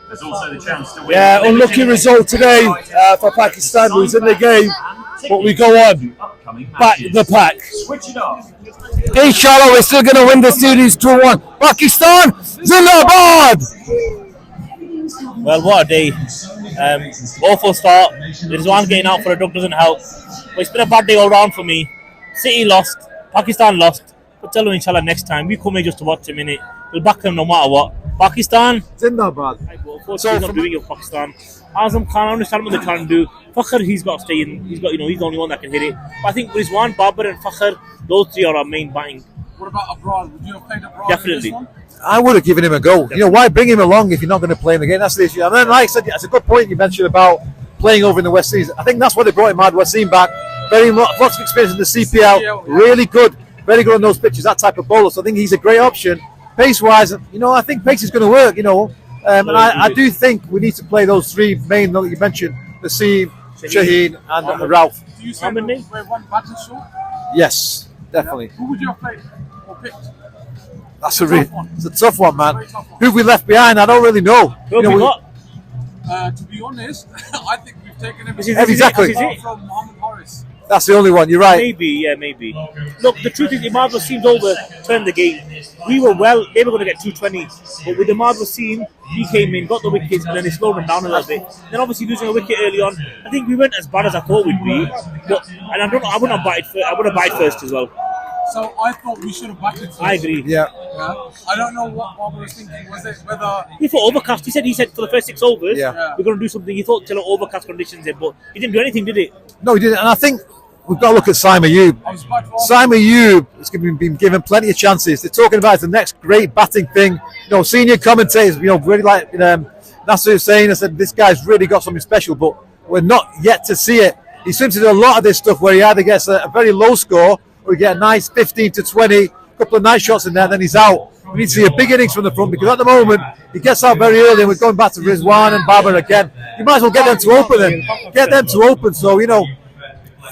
There's also the chance to win. Yeah, unlucky result today for Pakistan, who's in the game. But we go on. Back the pack. Switch it off. Inshallah, we're still going to win the series 2-1. Pakistan, Zindabad! Well, what a day. Awful start. Rizwan getting out for a duck doesn't help. But it's been a bad day all round for me. City lost. Pakistan lost. But tell them, inshallah, next time. We come here just to watch a minute. We'll back them no matter what. Pakistan. Zindabad. So he's not doing it for Pakistan. Azam Khan, I understand what they're trying to do. Fakhr, he's got to stay in. He's the only one that can hit it. But I think Rizwan, Babar, and Fakhr, those three are our main batting. What about abroad? Would you have played abroad? Definitely. I would have given him a go. You know, why bring him along if you're not going to play him again? That's the issue. And then, like I said, it's a good point you mentioned about playing over in the West Indies. I think that's what they brought Imad Wasim back. Lots of experience in the CPL. Really good. Very good on those pitches, that type of bowler. So I think he's a great option. Pace-wise, you know, I think pace is going to work, you know. And I do think we need to play those three main that you mentioned, Naseem, Shaheen, and Ralph. Do you say we're one batter short? Yes, definitely. Who would you have played or picked? That's it's a tough one, man. Very tough one. Who have we left behind? I don't really know. Who have we got? To be honest, I think we've taken him Exactly. from Mohammed Harris. That's the only one. You're right. Maybe. Look, the truth is, Imad Wasim over turned the game. They were going to get 220. But with Imad Wasim, he came in, got the wickets, and then they slowed them down a little bit. Then obviously losing a wicket early on, I think we weren't as bad as I thought we'd be. And I wouldn't have batted first as well. So I thought we should have batted first. I agree. Yeah. I don't know what Bob was thinking. Was it whether He thought overcast. He said for the first 6 overs, Yeah. we're going to do something. He thought till overcast conditions in, but he didn't do anything, did he? No, he didn't. And I think we've got to look at Simon Ayub. I was about to ask Simon Ayub has been given plenty of chances. They're talking about the next great batting thing. You know, senior commentators, really like Nasser Hussain. I said this guy's really got something special, but we're not yet to see it. He seems to do a lot of this stuff where he either gets a very low score or he get a nice 15 to 20, a couple of nice shots in there, and then he's out. We need to see a big innings from the front because at the moment he gets out very early and we're going back to Rizwan and Babar again. You might as well get them to open him. Get them to open. So, you know,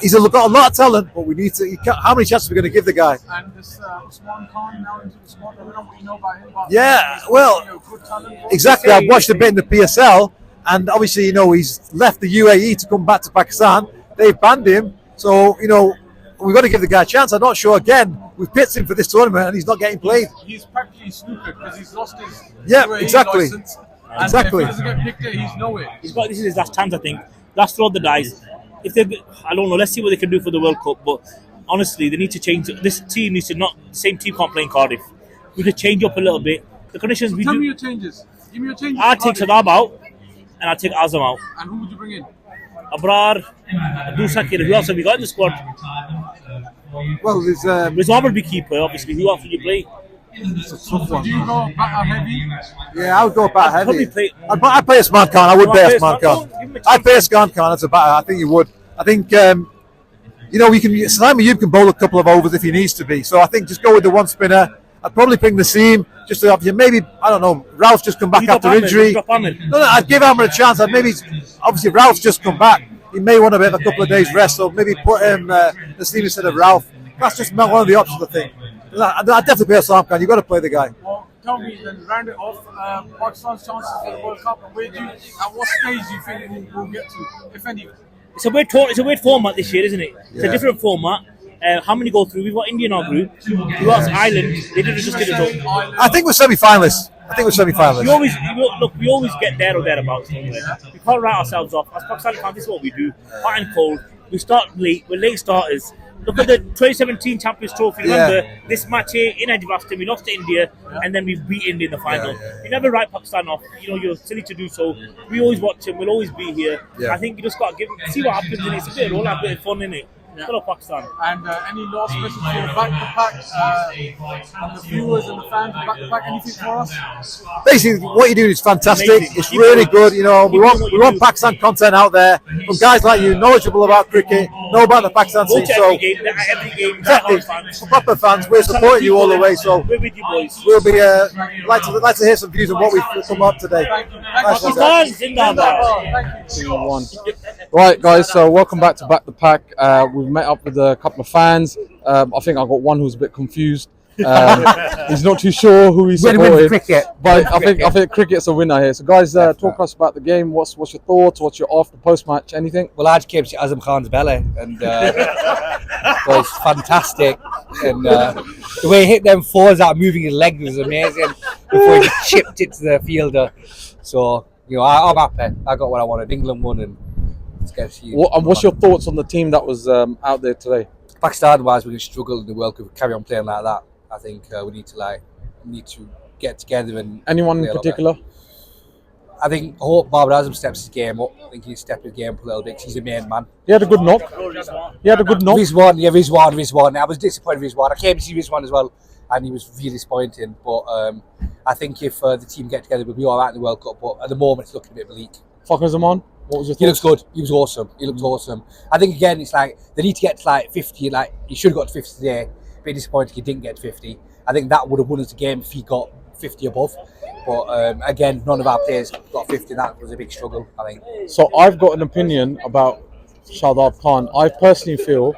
he's got a lot of talent, but we need to. How many chances are we going to give the guy? And this Usman Khan now into the squad. I don't know what you know about him. But Yeah, well, good talent. exactly. I've watched a bit in the PSL, and obviously, you know, he's left the UAE to come back to Pakistan. They've banned him, so you know we've got to give the guy a chance. I'm not sure. Again, we've picked him for this tournament, and he's not getting played. He's practically snookered because he's lost his Yeah, exactly. license. And Exactly. if he doesn't get picked there, he's nowhere. This is his last chance, I think. Last throw of the dice. I don't know. Let's see what they can do for the World Cup. But honestly, they need to change. This team needs to not. The same team can't play in Cardiff. We could change up a little bit. The conditions we Tell me do. your changes. Give me your changes. I'll take Sadab out, and I'll take Azam out. And who would you bring in? Abrar, Abdul Shakir. Who else have we got in the squad? Well, there's Rizwan will be keeper, obviously. Who else would you play? it's a tough one. Do you go batter heavy? Yeah, I would go back I'd probably heavy. play- I'd play Usman Khan. I would Oh, play I'd play Usman Usman Khan. Khan. Give him a I'd chance. play Usman Khan as a batter. I think you would. I think you know Simon Ayub can bowl a couple of overs if he needs to be. So I think just go with the one spinner. I'd probably bring Naseem just to maybe I don't know. Ralph's just come back You after drop Ahmed, injury. you drop Ahmed. No, I'd give Amr a chance. I'd maybe obviously Ralph's just come back. He may want a couple of days rest, so maybe put him Naseem instead of Ralph. That's just one of the options I think. I'd definitely play Usman Khan. You've got to play the guy. Well, tell me, then round it off. Pakistan's chances for the World Cup, and at what stage do you think we'll get to, if any? It's a weird format this year, isn't it? It's a Yeah. different format. How many go through? We've got India in our group. We've got Ireland. They did just did it all. I think we're semi-finalists. We always get there or thereabouts. We can't write ourselves off. As Pakistani fans, this is what we do. Hot and cold. We start late. We're late starters. Look at the 2017 Champions Trophy. Remember this match here in Edgbaston, we lost to India, and then we beat India in the final. You never write Pakistan off. You know you're silly to do so. We always watch them. We'll always be here. Yeah. I think you just got to see what happens. And it's a bit of a bit of fun, innit? Hello, Pakistan. And any last message for back the pack, and the viewers and the fans of back the pack? Anything for us? Basically, what you're doing is fantastic. Amazing. It's really good. You know, we want Pakistan content out there from guys like you, knowledgeable about cricket, know about the Pakistan team. Go to So every game. exactly, Fans. for proper fans, we're supporting you all the way. So We're with you, boys. we'll be like to hear some views on what we've come up today. Nice one, guys. Pakistan, Zindabad. Thank you. 2-1. Right, guys, so welcome back to Back the Pack. We've met up with a couple of fans. I think I got one who's a bit confused. He's not too sure who he's Win supporting. cricket. But I think cricket's a winner here. So guys, talk us about the game. What's your thoughts? What's your after post match? Anything? Well, I just came to Azam Khan's belly, and it was fantastic. And the way he hit them fours out, moving his leg was amazing before he just chipped it to the fielder. So I'm happy. I got what I wanted. England won, and it's good to see you. And what's your thoughts on the team that was out there today? Pakistan-wise, we're going to struggle in the World Cup. If we carry on playing like that, I think we need to get together and. Anyone in particular? I think I hope Babar Azam steps his game up. I think he'll step his game up a little bit because he's the main man. He had a good knock. Rizwan. I was disappointed with Rizwan. I came to see Rizwan as well, and he was really disappointing. But I think if the team get together, we'll be all right in the World Cup. But at the moment, it's looking a bit bleak. Fakhar Zaman, what was your thoughts? He looks good. He was awesome. He looked awesome. I think again, it's like they need to get to like 50. Like he should have got to 50 today. A bit disappointed he didn't get to 50. I think that would have won us the game if he got 50 above. But again, none of our players got 50. That was a big struggle, I think. So I've got an opinion about Shadab Khan. I personally feel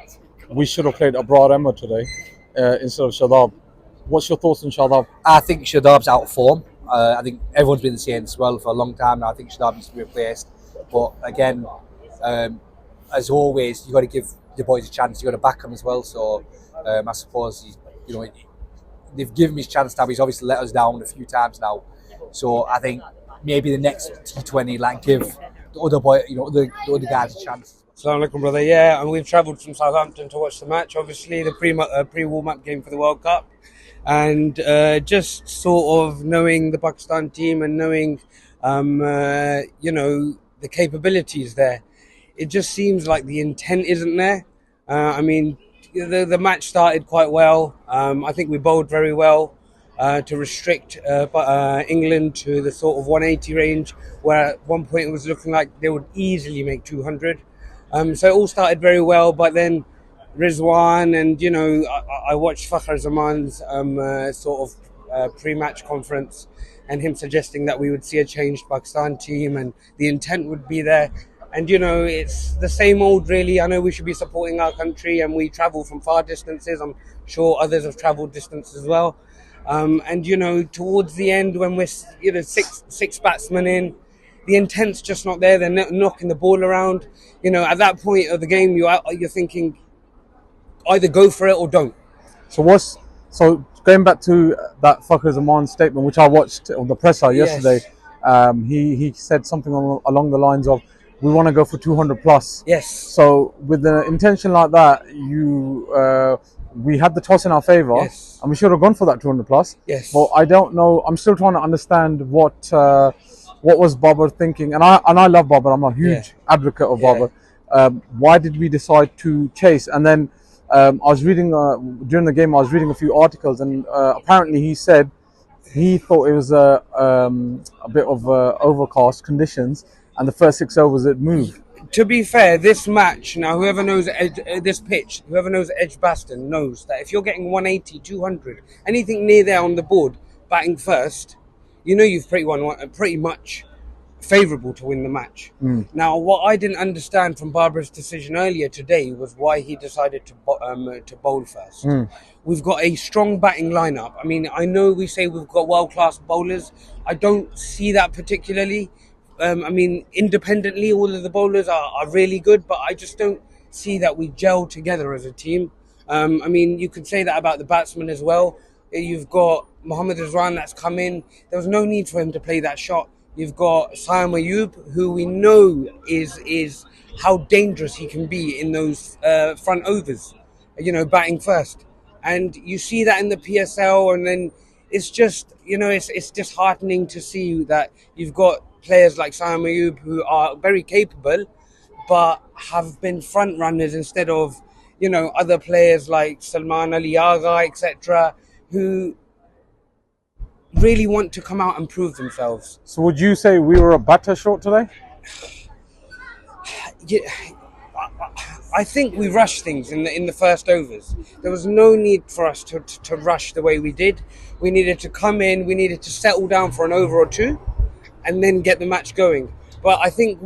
we should have played Abrar Ahmed today instead of Shadab. What's your thoughts on Shadab? I think Shadab's out of form. I think everyone's been saying as well for a long time now. I think Shadab needs to be replaced. But again, as always, you got to give the boys a chance. You got to back them as well. So I suppose they've given him his chance now. He's obviously let us down a few times now. So I think maybe the next T20, give the other the other guys a chance. Assalamu alaikum, brother. Yeah, and we've travelled from Southampton to watch the match. Obviously, the pre-warm-up game for the World Cup, and just sort of knowing the Pakistan team and knowing, the capabilities there. It just seems like the intent isn't there. The match started quite well. I think we bowled very well. To restrict England to the sort of 180 range, where at one point it was looking like they would easily make 200. So it all started very well, but then Rizwan and, I watched Fakhar Zaman's pre-match conference and him suggesting that we would see a changed Pakistan team and the intent would be there. And, it's the same old, really. I know we should be supporting our country and we travel from far distances. I'm sure others have travelled distance as well. Towards the end when we're, six batsmen in, the intent's just not there. They're knocking the ball around. At that point of the game, you're thinking either go for it or don't. So going back to that Fakhar Zaman statement, which I watched on the presser yesterday, he said something along the lines of, we want to go for 200 plus. Yes. So with an intention like that, we had the toss in our favour, and we should have gone for that 200 plus. Yes. But I don't know. I'm still trying to understand what was Babar thinking. And I love Babar. I'm a huge advocate of Babar. Why did we decide to chase? And then I was reading during the game. I was reading a few articles, and apparently he said he thought it was a bit of overcast conditions, and the first 6 overs it moved. To be fair, this match, now whoever knows this pitch, whoever knows Edgbaston knows that if you're getting 180, 200, anything near there on the board, batting first, you've pretty much favourable to win the match. Now, what I didn't understand from Babar's decision earlier today was why he decided to bowl first. We've got a strong batting lineup. I mean, I know we say we've got world-class bowlers. I don't see that particularly. Independently, all of the bowlers are really good, but I just don't see that we gel together as a team. You could say that about the batsmen as well. You've got Mohammad Rizwan that's come in. There was no need for him to play that shot. You've got Syam Ayub, who we know is how dangerous he can be in those front overs, batting first. And you see that in the PSL, and then it's just, it's disheartening to see that you've got players like Syam Ayub who are very capable but have been front runners instead of other players like Salman Ali Agha, etc., who really want to come out and prove themselves. So would you say we were a batter short today? I think we rushed things in the first overs. There was no need for us to rush the way we did. We needed to come in, we needed to settle down for an over or two and then get the match going. But I think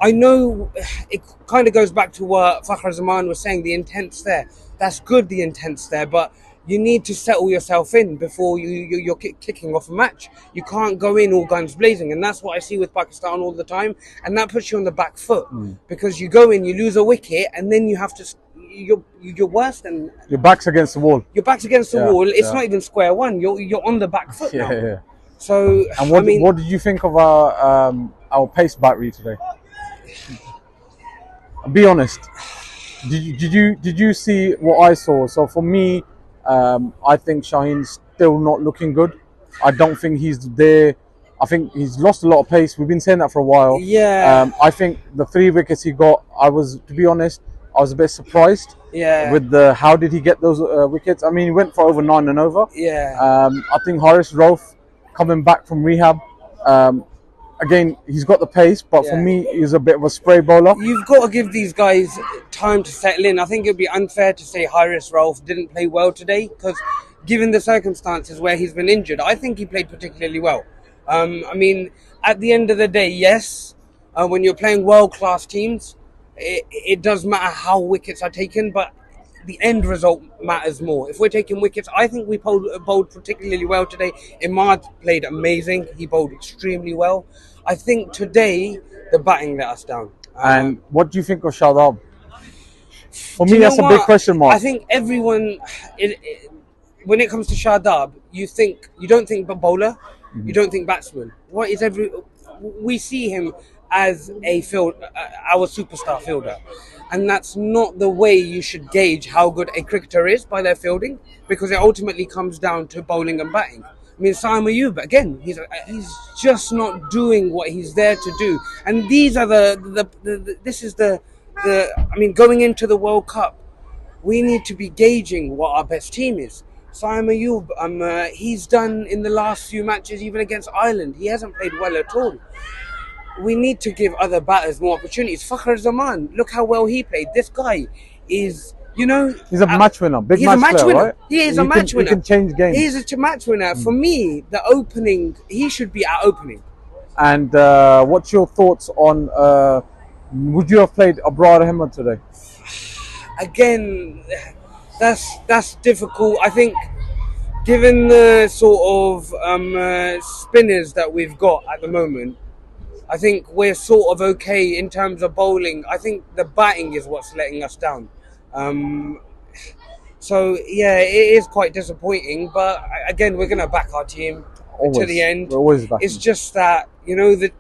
I know it kind of goes back to what Fakhar Zaman was saying, the intent's there. That's good, the intent's there, but you need to settle yourself in before you're kicking off a match. You can't go in all guns blazing, and that's what I see with Pakistan all the time, and that puts you on the back foot because you go in, you lose a wicket, and then you have to. You're worse than Your back's against the wall. your back's against the Yeah, wall. It's yeah. not even square one. You're on the back foot now. Yeah. So And what, I mean, what did you think of our pace battery today? Be honest. Did you see what I saw? So for me, I think Shaheen's still not looking good. I don't think he's there. I think he's lost a lot of pace. We've been saying that for a while. Yeah. I think the 3 wickets he got, to be honest, I was a bit surprised. Yeah. With how did he get those wickets? I mean, he went for over 9 and over. Yeah. I think Haris Rauf coming back from rehab. Again, he's got the pace, but for Yeah. me, he's a bit of a spray bowler. You've got to give these guys time to settle in. I think it would be unfair to say Haris Rauf didn't play well today because, given the circumstances where he's been injured, I think he played particularly well. I mean, at the end of the day, yes, when you're playing world-class teams, it does matter how wickets are taken, but the end result matters more. If we're taking wickets, I think we bowled particularly well today. Imad played amazing. He bowled extremely well. I think today the batting let us down. And what do you think of Shadab? For Do me, you know that's a big what? question mark. I think everyone, when it comes to Shadab, you don't think bowler, you don't think batsman. We see him as our superstar fielder, and that's not the way you should gauge how good a cricketer is, by their fielding, because it ultimately comes down to bowling and batting. I mean, Saim Ayub, again, he's just not doing what he's there to do. And these are going into the World Cup, we need to be gauging what our best team is. Saim Ayub, he's done in the last few matches, even against Ireland, he hasn't played well at all. We need to give other batters more opportunities. Fakhr Zaman, look how well he played. This guy is, he's a match winner, he's a match player, winner. right? He is a match winner. He can change games. He's a match winner. For me, the opening, he should be our opening. And what's your thoughts on? Would you have played Abrar Ahmed today? Again, that's difficult. I think, given the sort of spinners that we've got at the moment, I think we're sort of okay in terms of bowling. I think the batting is what's letting us down. So yeah, it is quite disappointing. But again, we're going to back our team to the end. We're always backing. It's just that that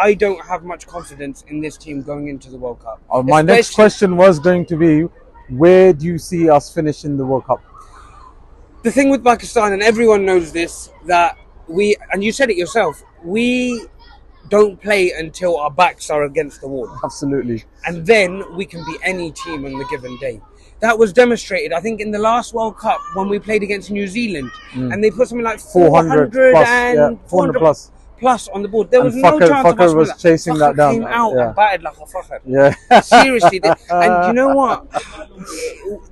I don't have much confidence in this team going into the World Cup. My next question was going to be, where do you see us finishing the World Cup? The thing with Pakistan, and everyone knows this, that and you said it yourself, we don't play until our backs are against the wall. Absolutely. And then we can be any team on the given day. That was demonstrated, I think, in the last World Cup when we played against New Zealand. And they put something like 400 plus on the board. There was no chance of us was chasing that down. Came out and batted like a Fakhr. Yeah. Seriously. And you know what?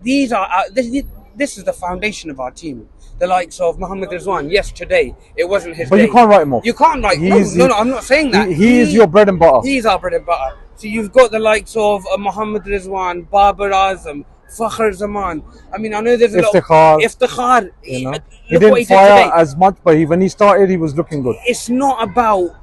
These are this is the foundation of our team. The likes of Mohammad Rizwan. Yes, today it wasn't his day. But you can't write him off. You can't write. No, I'm not saying that. He is your bread and butter. He's our bread and butter. So you've got the likes of Mohammad Rizwan, Babar Azam, Fakhr Zaman. I mean, I know there's a lot of Iftikhar. He didn't fire as much, but when he started, he was looking good. It's not about.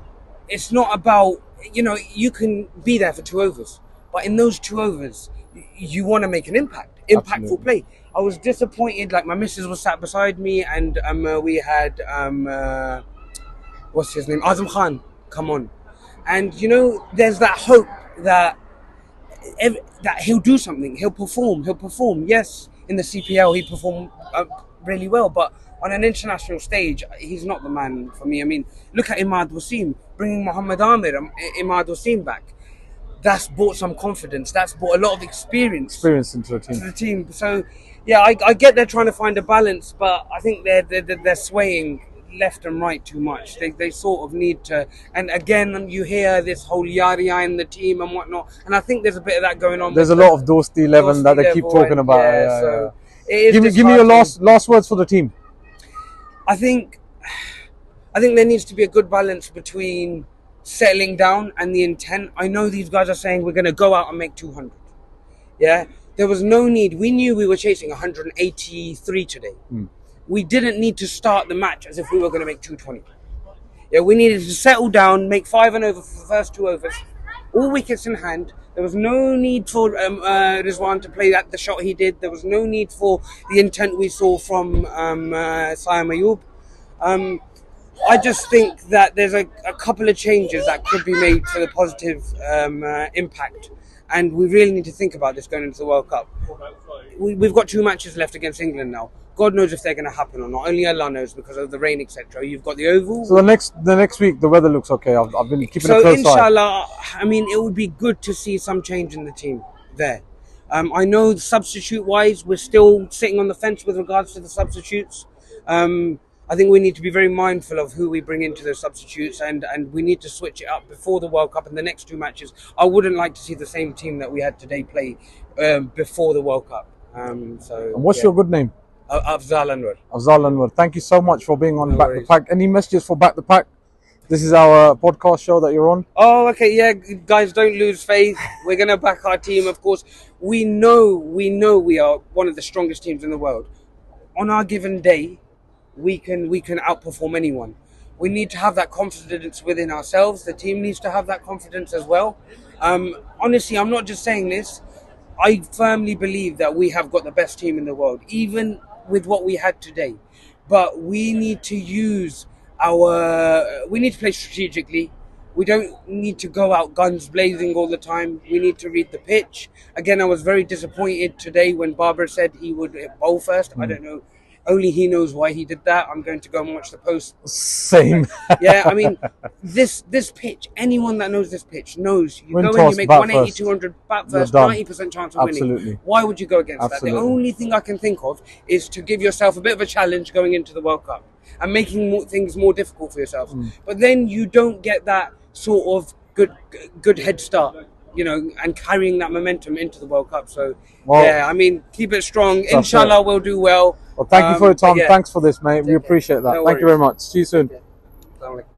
You can be there for 2 overs, but in those 2 overs, you want to make an impactful Absolutely. play. I was disappointed. Like, my missus was sat beside me, and we had what's his name, Azam Khan, come on, and there's that hope that he'll do something. He'll perform. Yes, in the CPL he performed really well, but on an international stage, he's not the man for me. I mean, look at Imad Wasim, bringing Muhammad Amir, Imad Wasim back. That's brought some confidence. That's brought a lot of experience into the team. So, yeah, I get they're trying to find a balance, but I think they're swaying left and right too much. They sort of need to. And again, you hear this whole yari in the team and whatnot, and I think there's a bit of that going on. There's a lot of Dosti 11 that they keep talking about. Give me your last words for the team. I think there needs to be a good balance between settling down and the intent. I know these guys are saying we're going to go out and make 200. Yeah, There was no need. We knew we were chasing 183 today. We didn't need to start the match as if we were going to make 220. Yeah, we needed to settle down, make 5 and over for the first 2 overs, all wickets in hand. There was no need for Rizwan to play the shot he did. There was no need for the intent we saw from Saim Ayub. I just think that there's a couple of changes that could be made for the positive impact. And we really need to think about this going into the World Cup. We've got 2 matches left against England now. God knows if they're going to happen or not. Only Allah knows because of the rain, etc. You've got the Oval. So the next week the weather looks okay. I've been keeping a So close eye. inshallah, I mean, it would be good to see some change in the team there. I know substitute-wise, we're still sitting on the fence with regards to the substitutes. I think we need to be very mindful of who we bring into those substitutes, and we need to switch it up before the World Cup and the next 2 matches. I wouldn't like to see the same team that we had today play before the World Cup. And what's your good name? Afzal Anwar. Afzal Anwar. Thank you so much for being on No Back worries. the Pack. Any messages for Back the Pack? This is our podcast show that you're on. Oh, okay, yeah, guys, don't lose faith. We're gonna back our team, of course. We know we are one of the strongest teams in the world. On our given day, we can outperform anyone. We need to have that confidence within ourselves. The team needs to have that confidence as well. Honestly, I'm not just saying this. I firmly believe that we have got the best team in the world, even with what we had today. But we need to we need to play strategically. We don't need to go out guns blazing all the time. We need to read the pitch. Again, I was very disappointed today when Barber said he would bowl first. I don't know. Only he knows why he did that. I'm going to go and watch the post. Same. Yeah, I mean, this pitch, anyone that knows this pitch knows you Win go in, toss, you make bat 180, first. 200, bat You're first, done. 90% chance of winning. Absolutely. Why would you go against Absolutely. that? The only thing I can think of is to give yourself a bit of a challenge going into the World Cup and making things more difficult for yourself. But then you don't get that sort of good head start, and carrying that momentum into the World Cup. So, I mean, keep it strong. Inshallah, we'll do well. Well, thank you for your time. Yeah. Thanks for this, mate. We appreciate that. No Thank you very much. See you soon.